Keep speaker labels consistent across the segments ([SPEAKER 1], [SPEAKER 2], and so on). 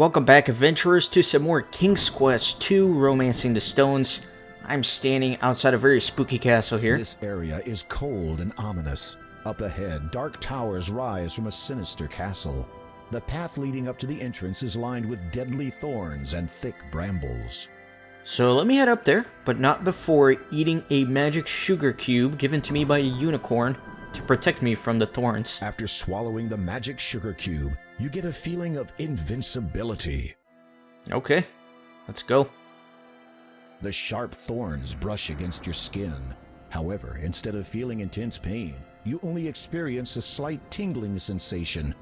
[SPEAKER 1] Welcome back, adventurers, to some more King's Quest II Romancing the Stones. I'm standing outside a very spooky castle here.
[SPEAKER 2] This area is cold and ominous. Up ahead, dark towers rise from a sinister castle. The path leading up to the entrance is lined with deadly thorns and thick brambles.
[SPEAKER 1] So let me head up there, but not before eating a magic sugar cube given to me by a unicorn to protect me from the thorns.
[SPEAKER 2] After swallowing the magic sugar cube, you get a feeling of invincibility.
[SPEAKER 1] Okay, let's go.
[SPEAKER 2] The sharp thorns brush against your skin. However, instead of feeling intense pain, you only experience a slight tingling sensation.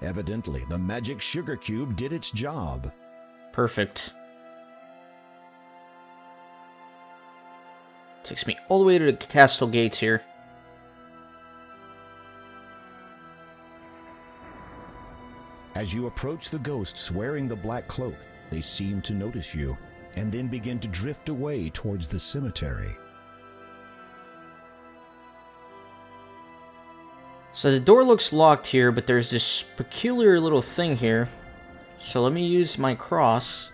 [SPEAKER 2] Evidently, the magic sugar cube did its job.
[SPEAKER 1] Perfect. Takes me all the way to the castle gates here.
[SPEAKER 2] As you approach the ghosts wearing the black cloak, they seem to notice you, and then begin to drift away towards the cemetery.
[SPEAKER 1] So the door looks locked here, but there's this peculiar little thing here. So let me use my cross,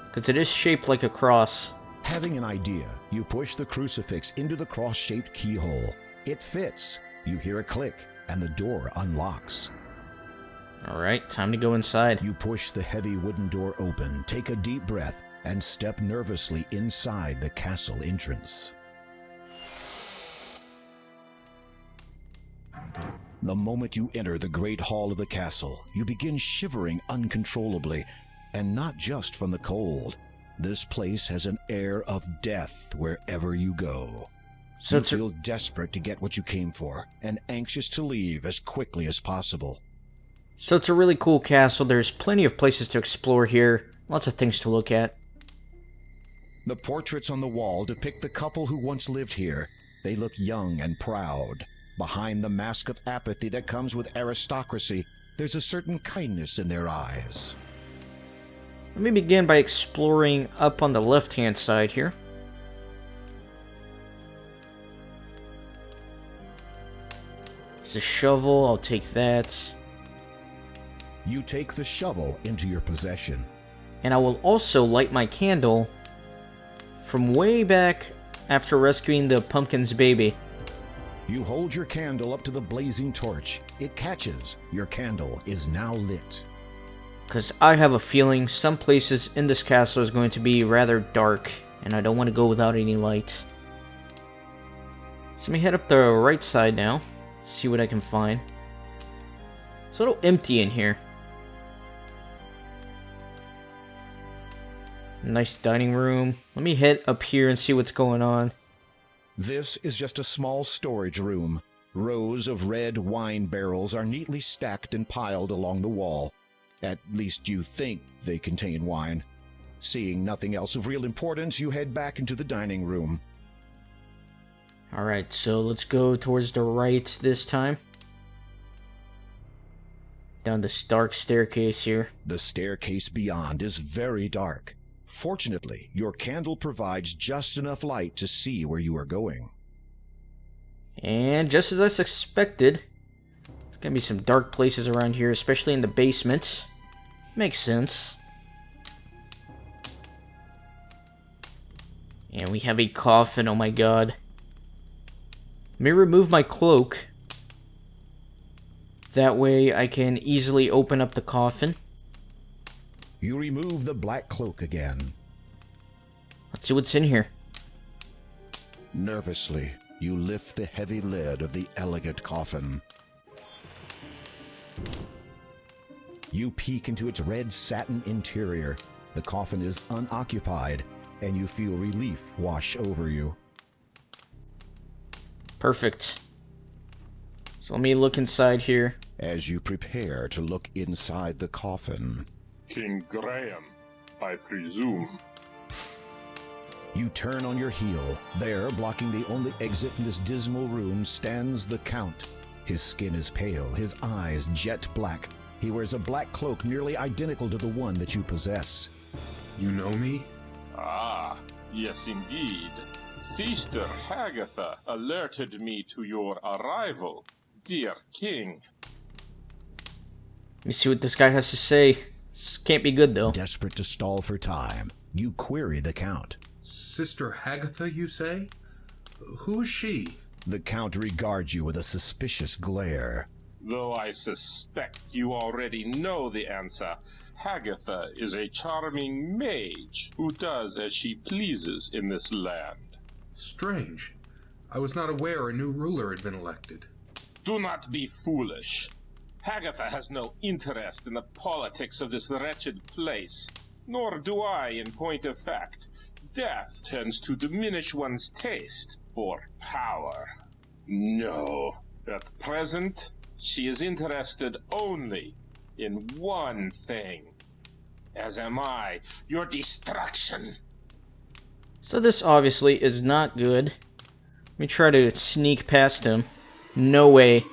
[SPEAKER 1] because it is shaped like a cross.
[SPEAKER 2] Having an idea, you push the crucifix into the cross-shaped keyhole. It fits. You hear a click, and the door unlocks.
[SPEAKER 1] Alright, time to go inside.
[SPEAKER 2] You push the heavy wooden door open, take a deep breath, and step nervously inside the castle entrance. The moment you enter the great hall of the castle, you begin shivering uncontrollably, and not just from the cold. This place has an air of death wherever you go. So you feel desperate to get what you came for, and anxious to leave as quickly as possible.
[SPEAKER 1] So it's a really cool castle. There's plenty of places to explore here. Lots of things to look at.
[SPEAKER 2] The portraits on the wall depict the couple who once lived here. They look young and proud. Behind the mask of apathy that comes with aristocracy, there's a certain kindness in their eyes.
[SPEAKER 1] Let me begin by exploring up on the left-hand side here. There's a shovel. I'll take that.
[SPEAKER 2] You take the shovel into your possession.
[SPEAKER 1] And I will also light my candle from way back after rescuing the pumpkin's baby.
[SPEAKER 2] You hold your candle up to the blazing torch. It catches. Your candle is now lit.
[SPEAKER 1] Because I have a feeling some places in this castle is going to be rather dark, and I don't want to go without any light. So let me head up the right side now, see what I can find. It's a little empty in here. Nice dining room. Let me head up here and see what's going on.
[SPEAKER 2] This is just a small storage room. Rows of red wine barrels are neatly stacked and piled along the wall. At least you think they contain wine. Seeing nothing else of real importance, you head back into the dining room.
[SPEAKER 1] Alright, so let's go towards the right this time. Down this dark staircase here.
[SPEAKER 2] The staircase beyond is very dark. Fortunately, your candle provides just enough light to see where you are going.
[SPEAKER 1] And just as I suspected, there's gonna be some dark places around here, especially in the basement. Makes sense. And we have a coffin, oh my god. Let me remove my cloak. That way I can easily open up the coffin.
[SPEAKER 2] You remove the black cloak again.
[SPEAKER 1] Let's see what's in here.
[SPEAKER 2] Nervously, you lift the heavy lid of the elegant coffin. You peek into its red satin interior. The coffin is unoccupied, and you feel relief wash over you.
[SPEAKER 1] Perfect. So let me look inside here.
[SPEAKER 2] As you prepare to look inside the coffin,
[SPEAKER 3] King Graham, I presume.
[SPEAKER 2] you turn on your heel. There, blocking the only exit from this dismal room, stands the Count. His skin is pale, his eyes jet black. He wears a black cloak nearly identical to the one that you possess.
[SPEAKER 4] You know me?
[SPEAKER 3] Ah, yes indeed. Sister Hagatha alerted me to your arrival, dear king.
[SPEAKER 1] Let me see what this guy has to say. This can't be good, though.
[SPEAKER 2] Desperate to stall for time, you query the Count.
[SPEAKER 4] Sister Hagatha, you say? Who is she?
[SPEAKER 2] The Count regards you with a suspicious glare.
[SPEAKER 3] Though I suspect you already know the answer, Hagatha is a charming mage who does as she pleases in this land.
[SPEAKER 4] Strange. I was not aware a new ruler had been elected.
[SPEAKER 3] Do not be foolish. Hagatha has no interest in the politics of this wretched place, nor do I, in point of fact. Death tends to diminish one's taste for power. No, at present, she is interested only in one thing, as am I, your destruction.
[SPEAKER 1] So this obviously is not good. Let me try to sneak past him. No way.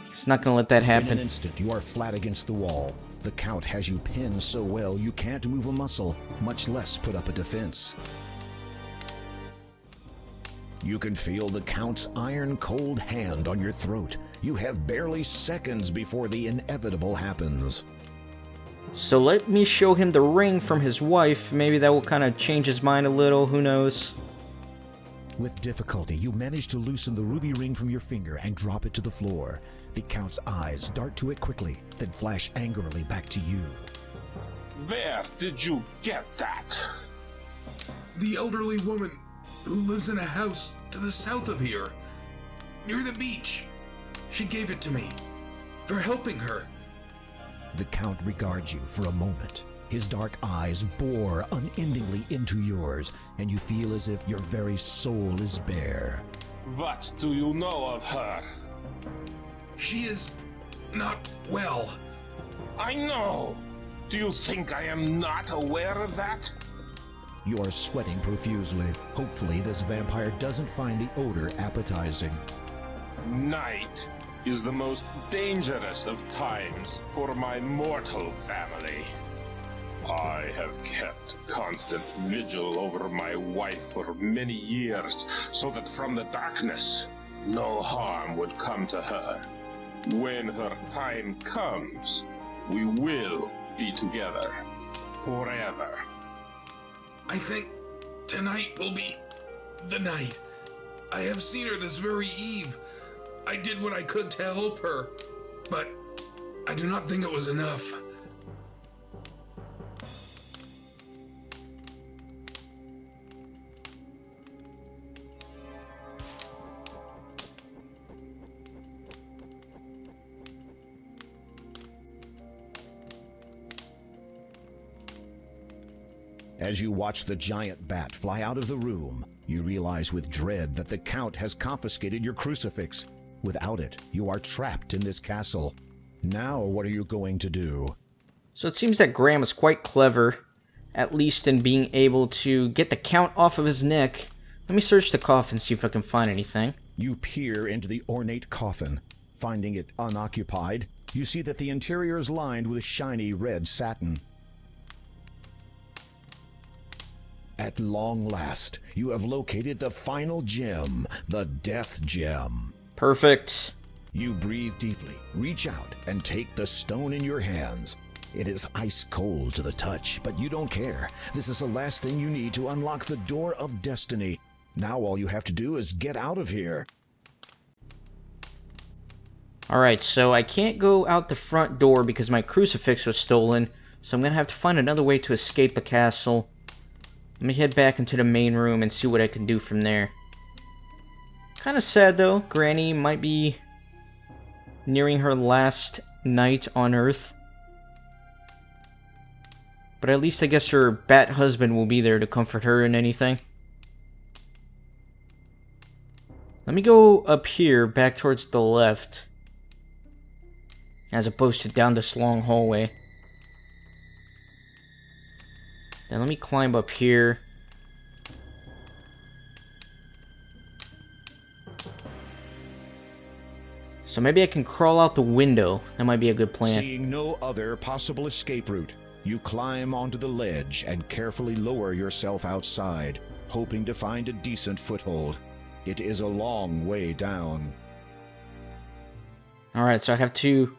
[SPEAKER 1] He's not gonna let that happen.
[SPEAKER 2] In an instant, you are flat against the wall. The Count has you pinned so well you can't move a muscle, much less put up a defense. You can feel the Count's iron-cold hand on your throat. You have barely seconds before the inevitable happens.
[SPEAKER 1] So let me show him the ring from his wife. Maybe that will kind of change his mind a little. Who knows?
[SPEAKER 2] With difficulty, you manage to loosen the ruby ring from your finger and drop it to the floor. The Count's eyes dart to it quickly, then flash angrily back to you.
[SPEAKER 3] Where did you get that?
[SPEAKER 4] The elderly woman who lives in a house to the south of here, near the beach. She gave it to me for helping her.
[SPEAKER 2] The Count regards you for a moment. His dark eyes bore unendingly into yours, and you feel as if your very soul is bare.
[SPEAKER 3] What do you know of her?
[SPEAKER 4] She is not well.
[SPEAKER 3] I know. Do you think I am not aware of that?
[SPEAKER 2] You are sweating profusely. Hopefully this vampire doesn't find the odor appetizing.
[SPEAKER 3] Night is the most dangerous of times for my mortal family. I have kept constant vigil over my wife for many years, so that from the darkness, no harm would come to her. When her time comes, we will be together forever.
[SPEAKER 4] I think tonight will be the night. I have seen her this very eve. I did what I could to help her, but I do not think it was enough.
[SPEAKER 2] As you watch the giant bat fly out of the room, you realize with dread that the Count has confiscated your crucifix. Without it, you are trapped in this castle. Now, what are you going to do?
[SPEAKER 1] So it seems that Graham is quite clever, at least in being able to get the Count off of his neck. Let me search the coffin, see if I can find anything.
[SPEAKER 2] You peer into the ornate coffin. Finding it unoccupied, you see that the interior is lined with shiny red satin. At long last, you have located the final gem, the Death Gem.
[SPEAKER 1] Perfect.
[SPEAKER 2] You breathe deeply, reach out, and take the stone in your hands. It is ice cold to the touch, but you don't care. This is the last thing you need to unlock the door of destiny. Now all you have to do is get out of here.
[SPEAKER 1] Alright, so I can't go out the front door because my crucifix was stolen, so I'm gonna have to find another way to escape the castle. Let me head back into the main room and see what I can do from there. Kind of sad though, Granny might be nearing her last night on Earth. But at least I guess her bat husband will be there to comfort her in anything. Let me go up here, back towards the left. As opposed to down this long hallway. Then let me climb up here. So maybe I can crawl out the window. That might be a good plan.
[SPEAKER 2] Seeing no other possible escape route, you climb onto the ledge and carefully lower yourself outside, hoping to find a decent foothold. It is a long way down.
[SPEAKER 1] Alright, so I have to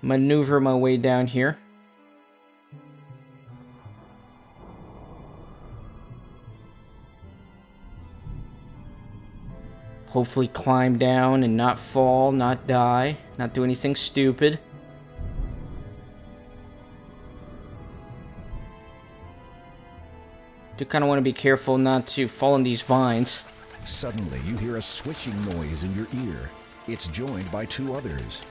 [SPEAKER 1] maneuver my way down here. Hopefully climb down and not fall, not die, not do anything stupid. Do kind of want to be careful not to fall in these vines.
[SPEAKER 2] Suddenly, you hear a switching noise in your ear. It's joined by two others.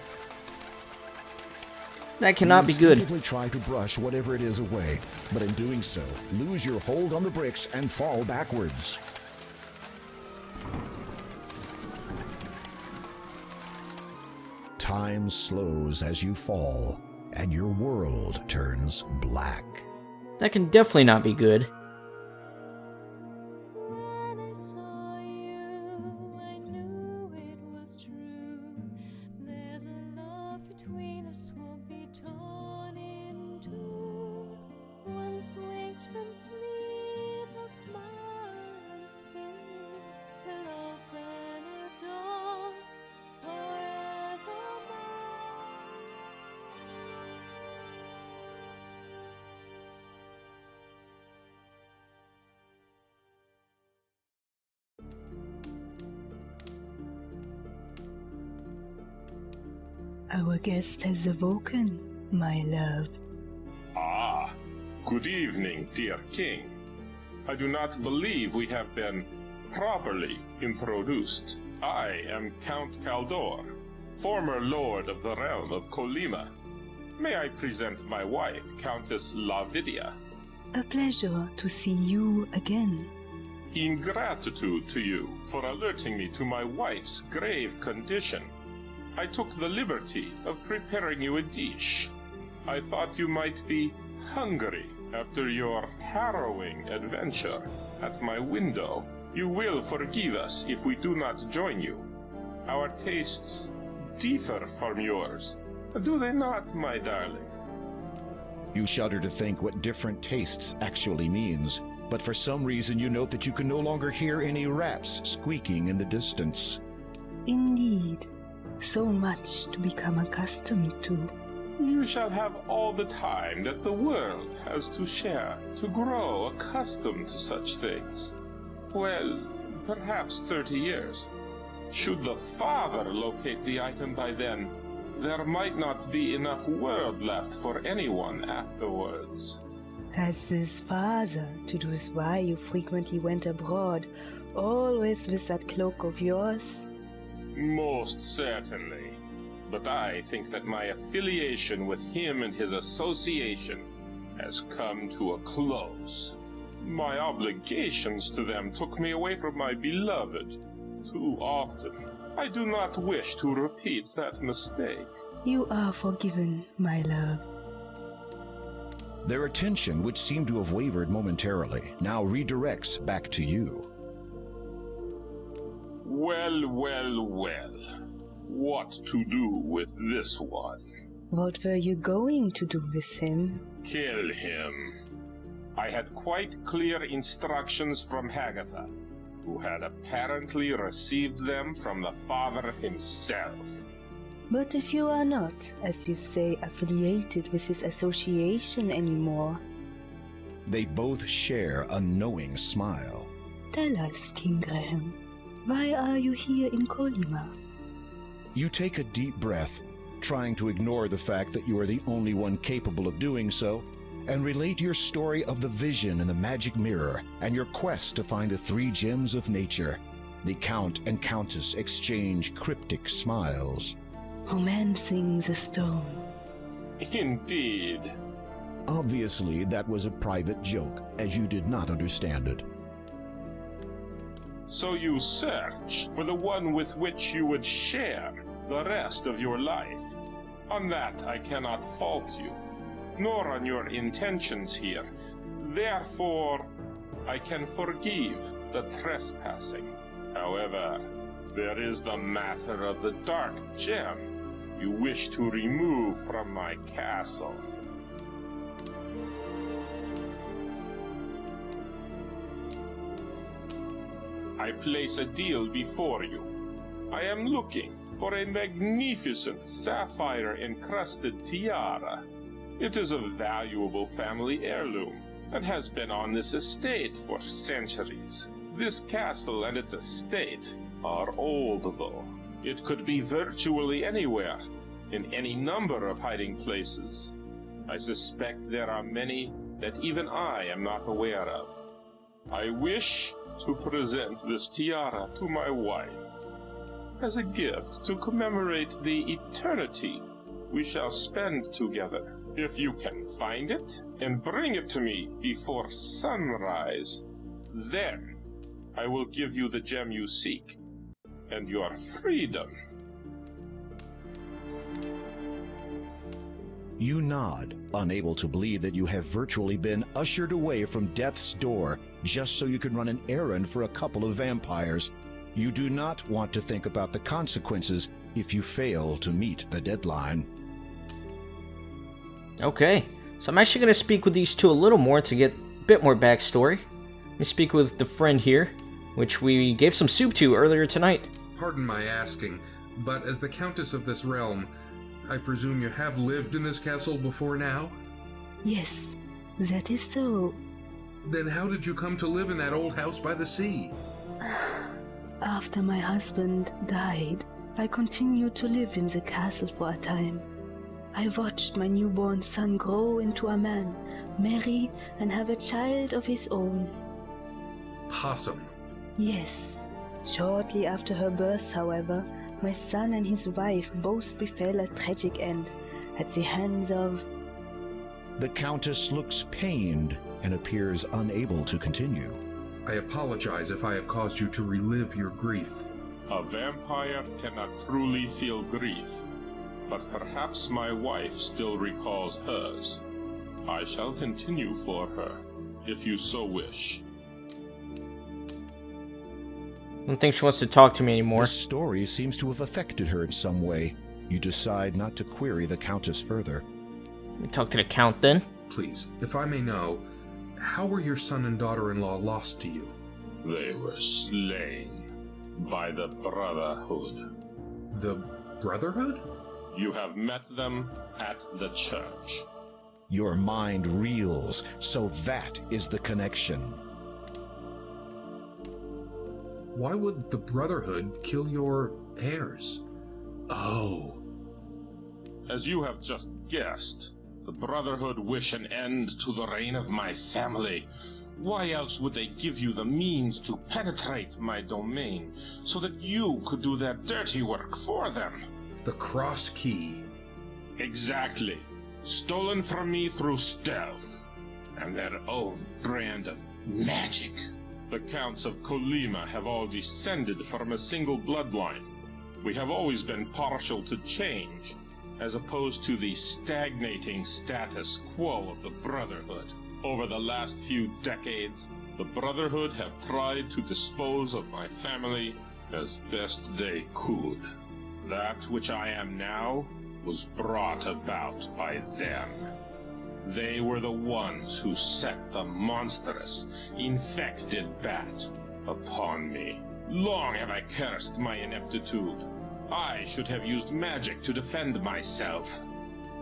[SPEAKER 1] That cannot be good.
[SPEAKER 2] You instinctively try to brush whatever it is away, but in doing so, lose your hold on the bricks and fall backwards. Time slows as you fall, and your world turns black.
[SPEAKER 1] That can definitely not be good.
[SPEAKER 5] Our guest has awoken, my love.
[SPEAKER 3] Ah, good evening, dear king. I do not believe we have been properly introduced. I am Count Caldaur, former lord of the realm of Kolyma. May I present my wife, Countess Lavidia?
[SPEAKER 5] A pleasure to see you again.
[SPEAKER 3] In gratitude to you for alerting me to my wife's grave condition, I took the liberty of preparing you a dish. I thought you might be hungry after your harrowing adventure at my window. You will forgive us if we do not join you. Our tastes differ from yours, do they not, my darling?
[SPEAKER 2] You shudder to think what different tastes actually means, but for some reason you note that you can no longer hear any rats squeaking in the distance.
[SPEAKER 5] Indeed, so much to become accustomed to.
[SPEAKER 3] You shall have all the time that the world has to share to grow accustomed to such things. Well, perhaps 30 years. Should the father locate the item by then, there might not be enough world left for anyone afterwards.
[SPEAKER 5] Has this father to do with why you frequently went abroad, always with that cloak of yours?
[SPEAKER 3] Most certainly. But I think that my affiliation with him and his association has come to a close. My obligations to them took me away from my beloved too often. I do not wish to repeat that mistake.
[SPEAKER 5] You are forgiven, my love.
[SPEAKER 2] Their attention, which seemed to have wavered momentarily, now redirects back to you.
[SPEAKER 3] Well, well, well. What to do with this one?
[SPEAKER 5] What were you going to do with him?
[SPEAKER 3] Kill him. I had quite clear instructions from Hagatha, who had apparently received them from the father himself.
[SPEAKER 5] But if you are not, as you say, affiliated with his association anymore...
[SPEAKER 2] They both share a knowing smile.
[SPEAKER 5] Tell us, King Graham, why are you here in Kolyma?
[SPEAKER 2] You take a deep breath, trying to ignore the fact that you are the only one capable of doing so, and relate your story of the vision in the magic mirror and your quest to find the 3 gems of nature. The Count and Countess exchange cryptic smiles.
[SPEAKER 5] Romancing the stone.
[SPEAKER 3] Indeed.
[SPEAKER 2] Obviously, that was a private joke, as you did not understand it.
[SPEAKER 3] So you search for the one with which you would share the rest of your life. On that I cannot fault you, nor on your intentions here. Therefore, I can forgive the trespassing. However, there is the matter of the dark gem you wish to remove from my castle. I place a deal before you. I am looking for a magnificent sapphire-encrusted tiara. It is a valuable family heirloom and has been on this estate for centuries. This castle and its estate are old, though. It could be virtually anywhere, in any number of hiding places. I suspect there are many that even I am not aware of. I wish to present this tiara to my wife as a gift to commemorate the eternity we shall spend together. If you can find it and bring it to me before sunrise, then I will give you the gem you seek and your freedom.
[SPEAKER 2] You nod, unable to believe that you have virtually been ushered away from death's door just so you can run an errand for a couple of vampires. You do not want to think about the consequences if you fail to meet the deadline.
[SPEAKER 1] Okay, so I'm actually going to speak with these two a little more to get a bit more backstory. Let me speak with the friend here, which we gave some soup to earlier tonight.
[SPEAKER 4] Pardon my asking, but as the Countess of this realm, I presume you have lived in this castle before now?
[SPEAKER 5] Yes, that is so.
[SPEAKER 4] Then how did you come to live in that old house by the sea?
[SPEAKER 5] After my husband died, I continued to live in the castle for a time. I watched my newborn son grow into a man, marry, and have a child of his own.
[SPEAKER 4] Possum.
[SPEAKER 5] Yes. Shortly after her birth, however, my son and his wife both befell a tragic end at the hands of...
[SPEAKER 2] The Countess looks pained and appears unable to continue.
[SPEAKER 4] I apologize if I have caused you to relive your grief.
[SPEAKER 3] A vampire cannot truly feel grief, but perhaps my wife still recalls hers. I shall continue for her, if you so wish.
[SPEAKER 1] I don't think she wants to talk to me anymore.
[SPEAKER 2] This story seems to have affected her in some way. You decide not to query the Countess further.
[SPEAKER 1] Let me talk to the Count then.
[SPEAKER 4] Please, if I may know, how were your son and daughter-in-law lost to you?
[SPEAKER 3] They were slain by the Brotherhood.
[SPEAKER 4] The Brotherhood?
[SPEAKER 3] You have met them at the church.
[SPEAKER 2] Your mind reels, so that is the connection.
[SPEAKER 4] Why would the Brotherhood kill your heirs? Oh.
[SPEAKER 3] As you have just guessed, the Brotherhood wish an end to the reign of my family. Why else would they give you the means to penetrate my domain, so that you could do their dirty work for them?
[SPEAKER 4] The Cross Key.
[SPEAKER 3] Exactly. Stolen from me through stealth, and their own brand of magic. The Counts of Kolyma have all descended from a single bloodline. We have always been partial to change, as opposed to the stagnating status quo of the Brotherhood. Over the last few decades, the Brotherhood have tried to dispose of my family as best they could. That which I am now was brought about by them. They were the ones who set the monstrous, infected bat upon me. Long have I cursed my ineptitude. I should have used magic to defend myself.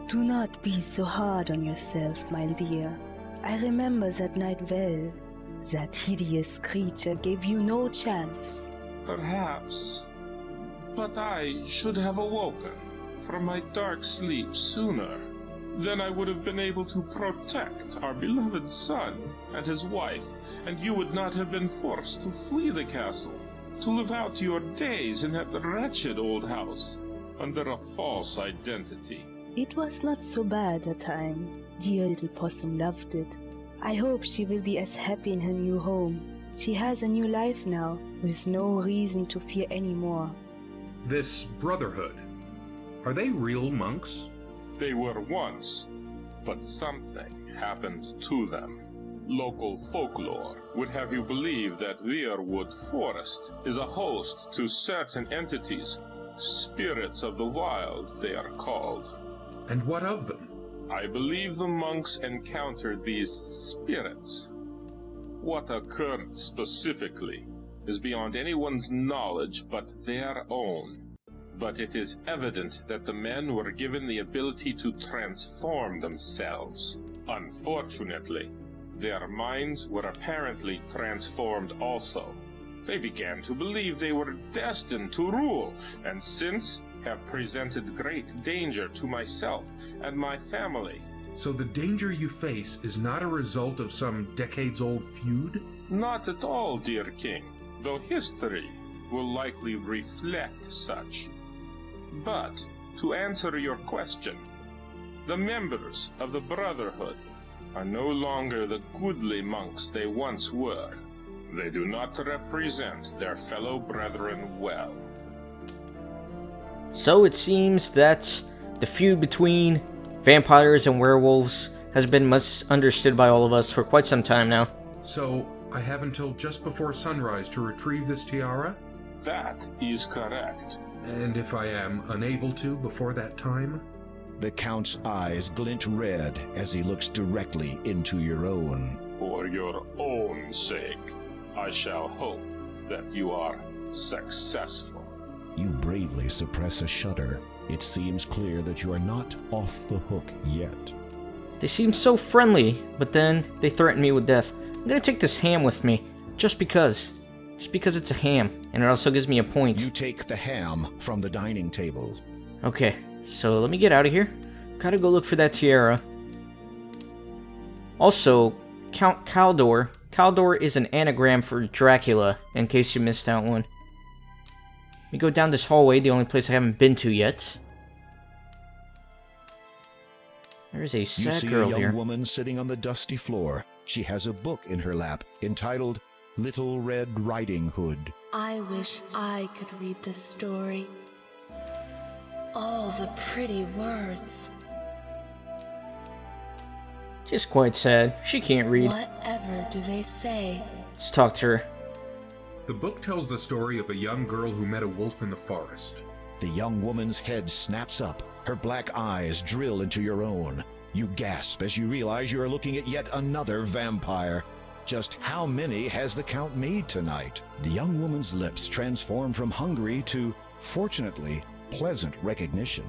[SPEAKER 5] Do not be so hard on yourself, my dear. I remember that night well. That hideous creature gave you no chance.
[SPEAKER 3] Perhaps. But I should have awoken from my dark sleep sooner. Then I would have been able to protect our beloved son and his wife, and you would not have been forced to flee the castle, to live out your days in that wretched old house, under a false identity.
[SPEAKER 5] It was not so bad a time. Dear little Possum loved it. I hope she will be as happy in her new home. She has a new life now, with no reason to fear any more.
[SPEAKER 4] This Brotherhood, are they real monks?
[SPEAKER 3] They were once, but something happened to them. Local folklore would have you believe that Weirwood Forest is a host to certain entities, spirits of the wild they are called.
[SPEAKER 4] And what of them?
[SPEAKER 3] I believe the monks encountered these spirits. What occurred specifically is beyond anyone's knowledge but their own. But it is evident that the men were given the ability to transform themselves. Unfortunately, their minds were apparently transformed also. They began to believe they were destined to rule, and since have presented great danger to myself and my family.
[SPEAKER 4] So the danger you face is not a result of some decades-old feud?
[SPEAKER 3] Not at all, dear king, though history will likely reflect such. But, to answer your question, the members of the Brotherhood are no longer the goodly monks they once were. They do not represent their fellow brethren well.
[SPEAKER 1] So it seems that the feud between vampires and werewolves has been misunderstood by all of us for quite some time now.
[SPEAKER 4] So, I have until just before sunrise to retrieve this tiara?
[SPEAKER 3] That is correct.
[SPEAKER 4] And if I am unable to before that time?
[SPEAKER 2] The Count's eyes glint red as he looks directly into your own.
[SPEAKER 3] For your own sake, I shall hope that you are successful.
[SPEAKER 2] You bravely suppress a shudder. It seems clear that you are not off the hook yet.
[SPEAKER 1] They seem so friendly, but then they threaten me with death. I'm gonna take this ham with me, just because. Just because it's a ham, and it also gives me a point.
[SPEAKER 2] You take the ham from the dining table.
[SPEAKER 1] Okay, so let me get out of here. Gotta go look for that tiara. Also, Count Caldaur. Caldaur is an anagram for Dracula, in case you missed that one. Let me go down this hallway, the only place I haven't been to yet. There's a sad girl
[SPEAKER 2] You see a young
[SPEAKER 1] here.
[SPEAKER 2] woman sitting on the dusty floor. She has a book in her lap entitled Little Red Riding Hood.
[SPEAKER 6] I wish I could read this story. All the pretty words.
[SPEAKER 1] She's quite sad. She can't read.
[SPEAKER 6] Whatever do they say?
[SPEAKER 1] Let's talk to her.
[SPEAKER 4] The book tells the story of a young girl who met a wolf in the forest.
[SPEAKER 2] The young woman's head snaps up. Her black eyes drill into your own. You gasp as you realize you are looking at yet another vampire. Just how many has the Count made tonight? The young woman's lips transform from hungry to, fortunately, pleasant recognition.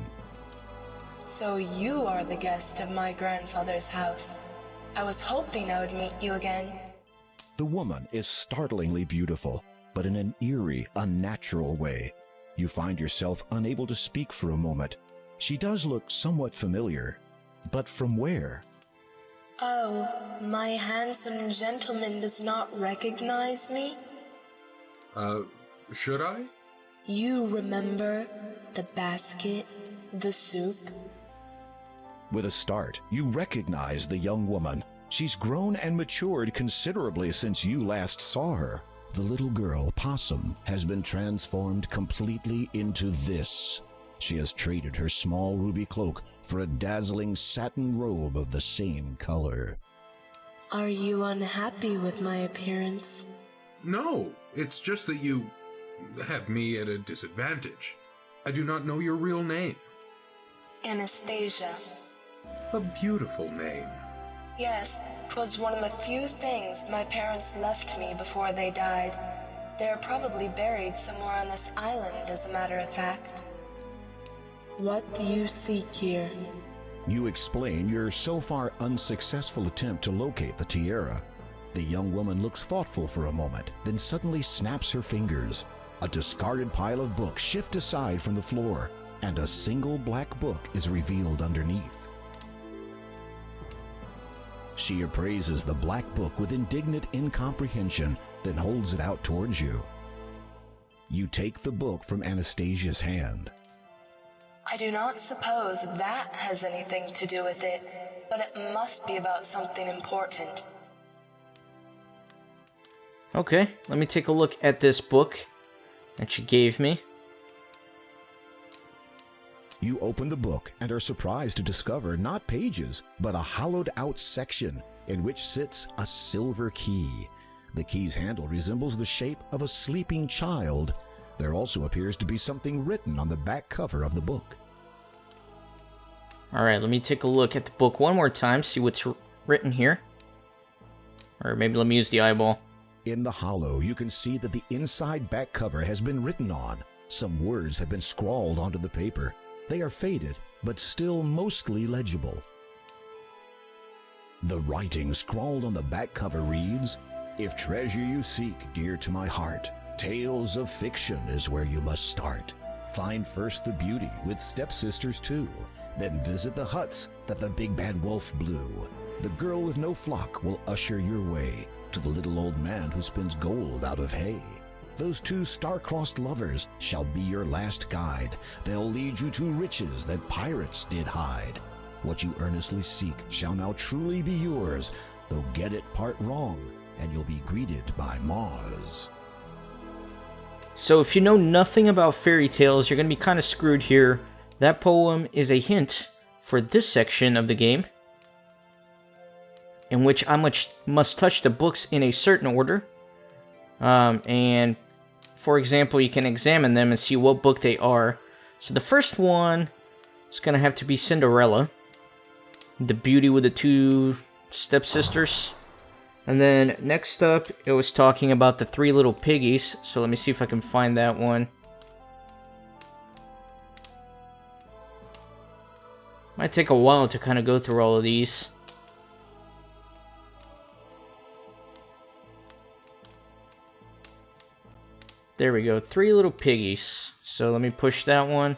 [SPEAKER 6] So you are the guest of my grandfather's house. I was hoping I would meet you again.
[SPEAKER 2] The woman is startlingly beautiful, but in an eerie, unnatural way. You find yourself unable to speak for a moment. She does look somewhat familiar, but from where?
[SPEAKER 6] Oh, my handsome gentleman does not recognize me?
[SPEAKER 4] Should I?
[SPEAKER 6] You remember the basket, the soup?
[SPEAKER 2] With a start, you recognize the young woman. She's grown and matured considerably since you last saw her. The little girl, Possum, has been transformed completely into this. She has traded her small ruby cloak for a dazzling satin robe of the same color.
[SPEAKER 6] Are you unhappy with my appearance?
[SPEAKER 4] No, it's just that you have me at a disadvantage. I do not know your real name.
[SPEAKER 6] Anastasia.
[SPEAKER 4] A beautiful name.
[SPEAKER 6] Yes, 'twas one of the few things my parents left me before they died. They're probably buried somewhere on this island, as a matter of fact. What do you seek here?
[SPEAKER 2] You explain your so far unsuccessful attempt to locate the tiara. The young woman looks thoughtful for a moment, then suddenly snaps her fingers. A discarded pile of books shift aside from the floor, and a single black book is revealed underneath. She appraises the black book with indignant incomprehension, then holds it out towards you. You take the book from Anastasia's hand.
[SPEAKER 6] I do not suppose that has anything to do with it, but it must be about something important.
[SPEAKER 1] Okay, let me take a look at this book that she gave me.
[SPEAKER 2] You open the book and are surprised to discover not pages, but a hollowed-out section in which sits a silver key. The key's handle resembles the shape of a sleeping child. There also appears to be something written on the back cover of the book.
[SPEAKER 1] Alright, let me take a look at the book one more time, see what's written here. Or maybe let me use the eyeball.
[SPEAKER 2] In the hollow, you can see that the inside back cover has been written on. Some words have been scrawled onto the paper. They are faded, but still mostly legible. The writing scrawled on the back cover reads, "If treasure you seek, dear to my heart, Tales of Fiction is where you must start. Find first the beauty with stepsisters too, then visit the huts that the big bad wolf blew. The girl with no flock will usher your way to the little old man who spins gold out of hay. Those two star-crossed lovers shall be your last guide. They'll lead you to riches that pirates did hide. What you earnestly seek shall now truly be yours, though get it part wrong, and you'll be greeted by Mars.
[SPEAKER 1] So if you know nothing about fairy tales, you're going to be kind of screwed here. That poem is a hint for this section of the game, in which I must touch the books in a certain order. And, for example, you can examine them and see what book they are. So the first one is going to have to be Cinderella, the beauty with the two stepsisters. And then next up, it was talking about the three little piggies. So let me see if I can find that one. Might take a while to kind of go through all of these. There we go, three little piggies. So let me push that one.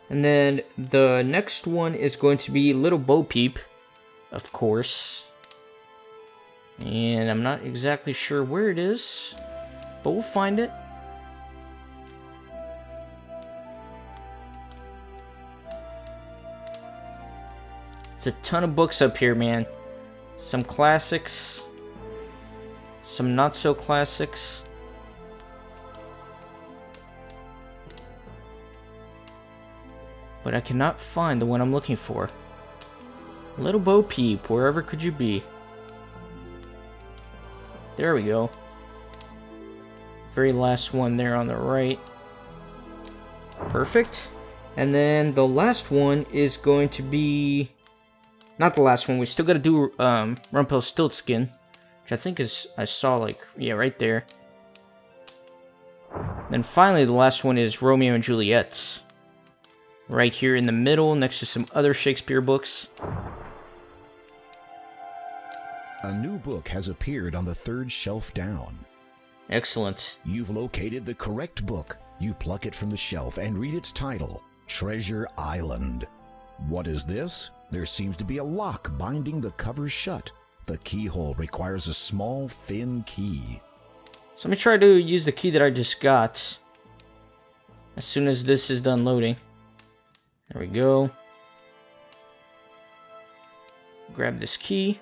[SPEAKER 1] And then the next one is going to be Little Bo Peep, of course. And I'm not exactly sure where it is, but we'll find it. There's a ton of books up here, man. Some classics, some not so classics. But I cannot find the one I'm looking for. Little Bo Peep, wherever could you be? There we go. Very last one there on the right. Perfect. And then the last one is going to be... Not the last one, we still gotta do Rumpelstiltskin, which I think is, I saw like, yeah, right there. Then finally the last one is Romeo and Juliet. Right here in the middle, next to some other Shakespeare books.
[SPEAKER 2] A new book has appeared on the third shelf down.
[SPEAKER 1] Excellent.
[SPEAKER 2] You've located the correct book. You pluck it from the shelf and read its title, Treasure Island. What is this? There seems to be a lock binding the cover shut. The keyhole requires a small, thin key.
[SPEAKER 1] So let me try to use the key that I just got. As soon as this is done loading. There we go. Grab this key.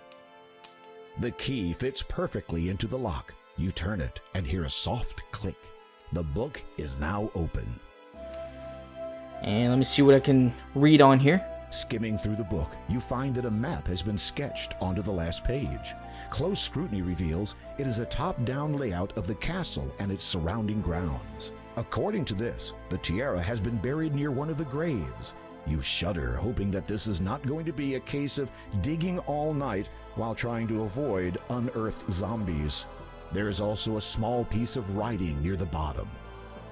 [SPEAKER 2] The key fits perfectly into the lock. You turn it and hear a soft click. The book is now open.
[SPEAKER 1] And let me see what I can read on here.
[SPEAKER 2] Skimming through the book, you find that a map has been sketched onto the last page. Close scrutiny reveals it is a top-down layout of the castle and its surrounding grounds. According to this, the tiara has been buried near one of the graves. You shudder, hoping that this is not going to be a case of digging all night while trying to avoid unearthed zombies. There is also a small piece of writing near the bottom.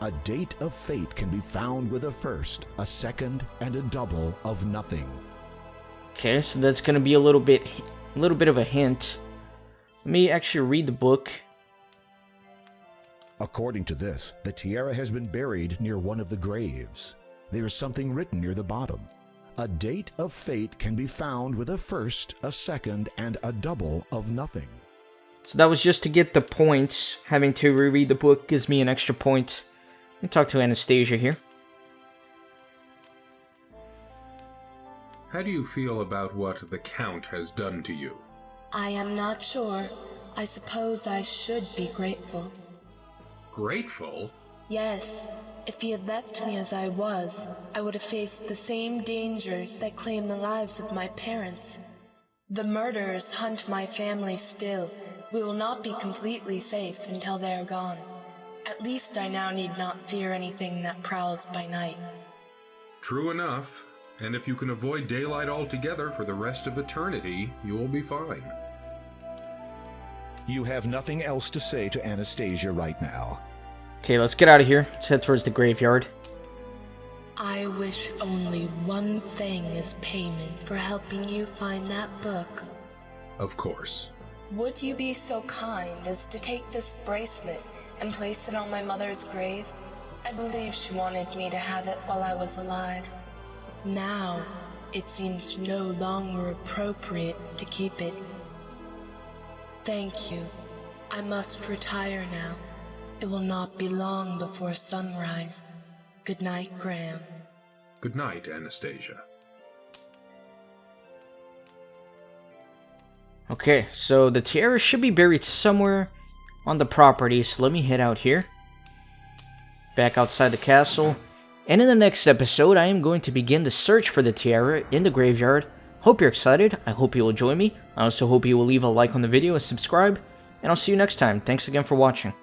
[SPEAKER 2] A date of fate can be found with a first, a second, and a double of nothing.
[SPEAKER 1] Okay, so that's gonna be a little bit of a hint. Let me actually read the book.
[SPEAKER 2] According to this, the tiara has been buried near one of the graves. There is something written near the bottom. A date of fate can be found with a first, a second, and a double of nothing.
[SPEAKER 1] So that was just to get the points. Having to reread the book gives me an extra point. Let me talk to Anastasia here.
[SPEAKER 4] How do you feel about what the Count has done to you?
[SPEAKER 6] I am not sure. I suppose I should be grateful.
[SPEAKER 4] Grateful?
[SPEAKER 6] Yes. If he had left me as I was, I would have faced the same danger that claimed the lives of my parents. The murderers hunt my family still. We will not be completely safe until they are gone. At least I now need not fear anything that prowls by night.
[SPEAKER 4] True enough. And if you can avoid daylight altogether for the rest of eternity, you will be fine.
[SPEAKER 2] You have nothing else to say to Anastasia right now.
[SPEAKER 1] Okay, let's get out of here. Let's head towards the graveyard.
[SPEAKER 6] I wish only one thing as payment for helping you find that book.
[SPEAKER 4] Of course.
[SPEAKER 6] Would you be so kind as to take this bracelet and place it on my mother's grave? I believe she wanted me to have it while I was alive. Now, it seems no longer appropriate to keep it. Thank you. I must retire now. It will not be long before sunrise. Good night, Graham.
[SPEAKER 4] Good night, Anastasia.
[SPEAKER 1] Okay, so the tiara should be buried somewhere on the property, so let me head out here. Back outside the castle. And in the next episode, I am going to begin the search for the tiara in the graveyard. Hope you're excited. I hope you will join me. I also hope you will leave a like on the video and subscribe. And I'll see you next time. Thanks again for watching.